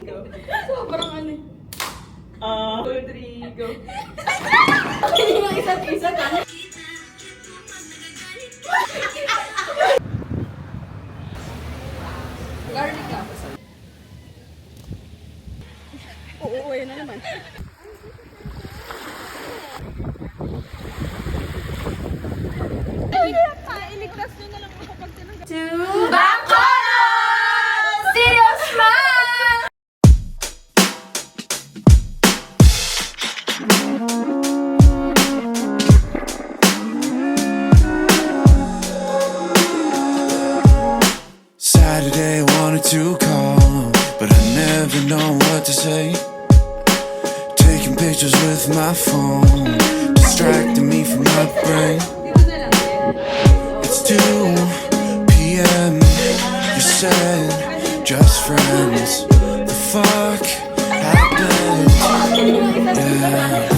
Sobrang ano. 2, 3, go. Hindi yung isa't isa ka. Garlic ka. Oo, ayun na naman. Iligtas nyo na lang ako pag tinanggal. To Bacolod! Serious man! Saturday wanted to call, but I never know what to say. Taking pictures with my phone, distracting me from my brain. It's 2 p.m. You said just friends. The fuck happened? Yeah.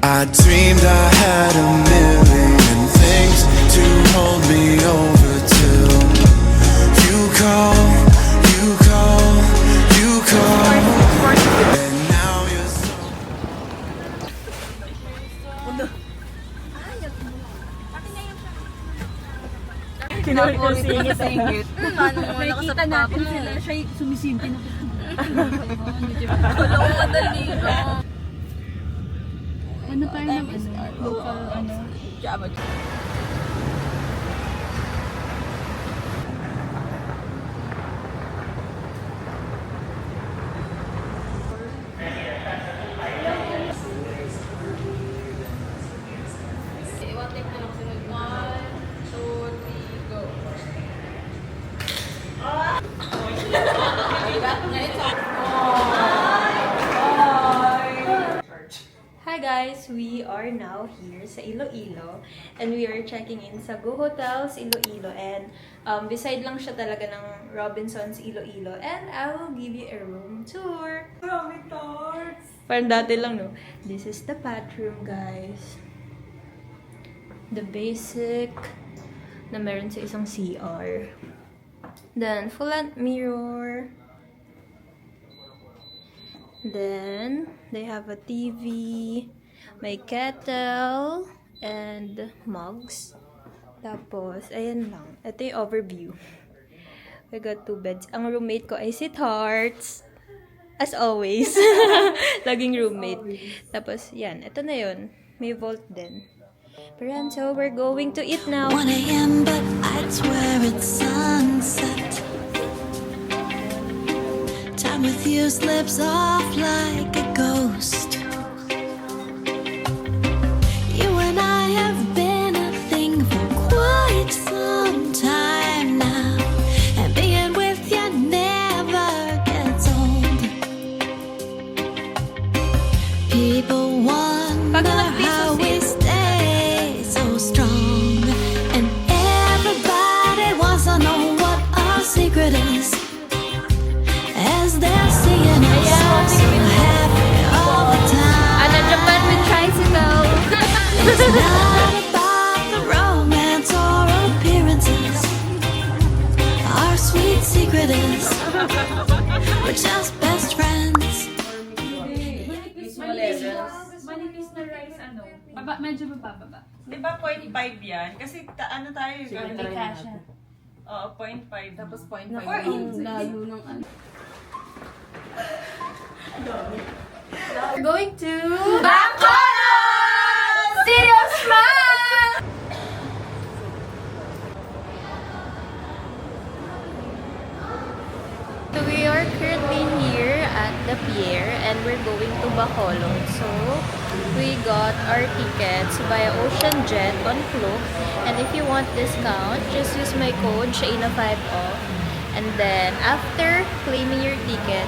I dreamed I had a million things to hold me over till you call, you call, you call. And now you're so... Kinulit ko singit. Nakikita natin sila. Siya sumisinti na. Wala ko madali. Ano tayo ng local Java. Hi guys! We are now here sa Iloilo and we are checking in sa Go Hotels Iloilo and beside lang siya talaga ng Robinsons Iloilo and I will give you a room tour. Marami tarts. Parang dati lang, no? This is the bathroom, guys. The basic na meron sa isang CR. Then, full-length mirror. Then, they have a TV, may kettle, and mugs. Tapos, ayan lang. Ito yung overview. We got 2 beds. Ang roommate ko ay si Tarts. As always. Laging roommate. Tapos, yan. Ito na yun. May vault din. Pero yan, so we're going to eat now. 1 a.m. but I'd swear it's sunset. Time with you slips off like a ghost. You and I have been a thing for quite some time now, and being with you never gets old. People wonder how we stay so strong, and everybody wants to know what our secret is. As they're seeing us so happy all the time. Ano, Japan with tricycle. It's not about the romance or appearances. Our sweet secret is we're just best friends. Manipis na rice, ano? Medyo mababa. Di ba 0.5 yan? Kasi ano tayo? Hindi kasha. Oo, 0.5. Tapos 0.5. Or lalo ng ano. We're going to Bacolod! Serious man! So we are currently here at the pier and we're going to Bacolod. So we got our tickets via Ocean Jet on Klook. And if you want discount, just use my code SHAINAM5 off. And then after claiming your ticket,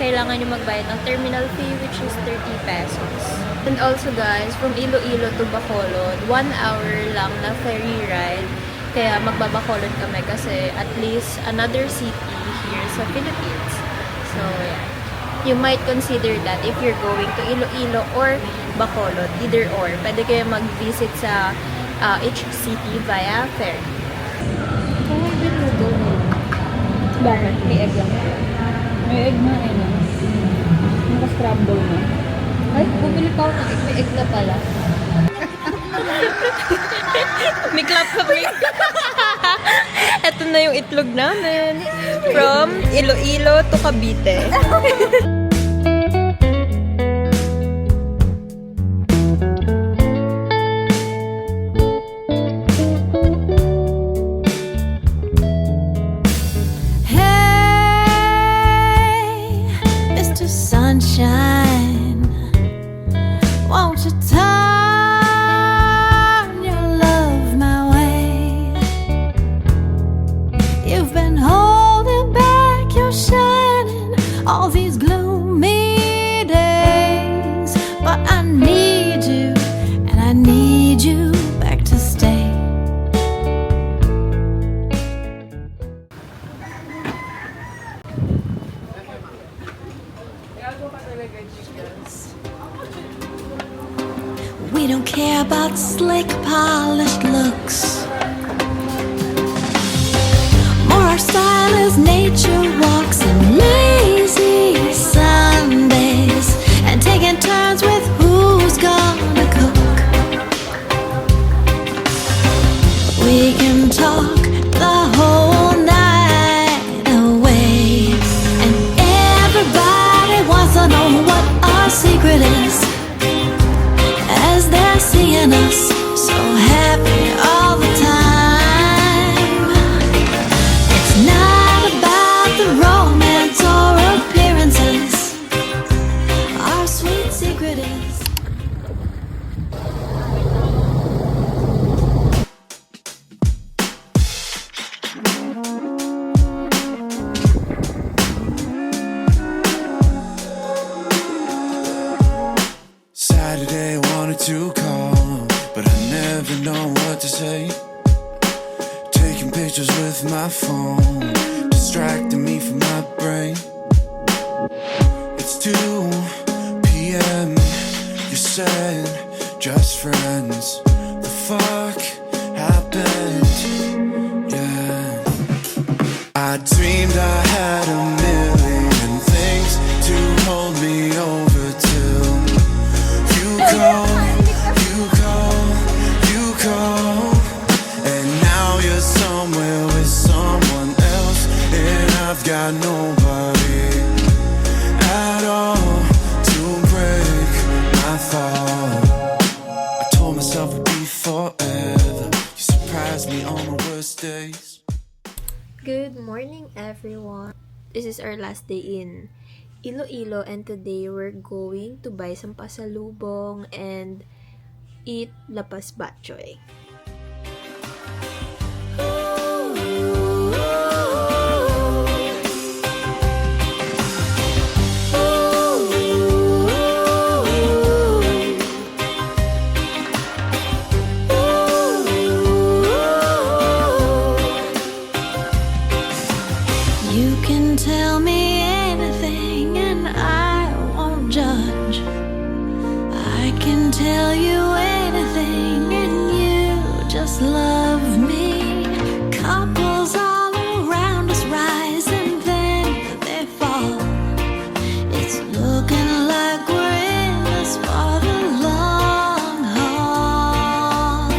kailangan nyo magbayad ng terminal fee which is 30 pesos. And also guys, from Iloilo to Bacolod, 1 hour lang na ferry ride. Kaya magbabacolod kami kasi at least another city here sa Philippines. So yeah, you might consider that if you're going to Iloilo or Bacolod, either or. Pwede kayo mag-visit sa each city via ferry. Kung may binugo mo, bakit? May egg lang. May egg na eh, no? Naka-scramble na. Ay, bumili pa ako ng egg. May egg na pala. May clap kami. Ito na yung itlog namin. From Iloilo to Cavite. Hey, Mr. Sunshine, won't you turn your love my way? You've been holding back your shining all these gloomy days, but I need you, and I need you back to stay. We don't care about slick, polished looks. More our style is nature walks and lazy Sundays, and taking turns with who's gonna cook. We can talk the whole night away, and everybody wants to know what our secret is, as they're seeing us so happy all the time. It's not about the romance or appearances. Our sweet secret is Saturday wanted to call, but I never know what to say. Taking pictures with my phone, distracting me from my brain. It's 2 p.m. You said just friends. The fuck happened? Yeah, I dreamed I had a million things to hold me over till you call, and now you're somewhere with someone else, and I've got nobody at all to break my fall. I told myself it'd be forever. You surprised me on my worst days. Good morning, everyone. This is our last day in Iloilo, and today we're going to buy some pasalubong and eat lapas batchoy. You can tell me anything and I won't judge. I can tell you anything and you just love me. Couples all around us rise and then they fall. It's looking like we're in this for the long haul.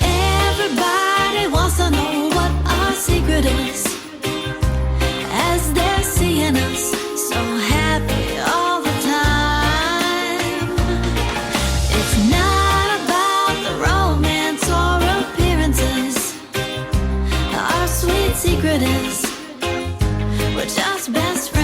Everybody wants to know what our secret is, as they're seeing us so happy all the time. It's not about the romance or appearances. Our sweet secret is we're just best friends.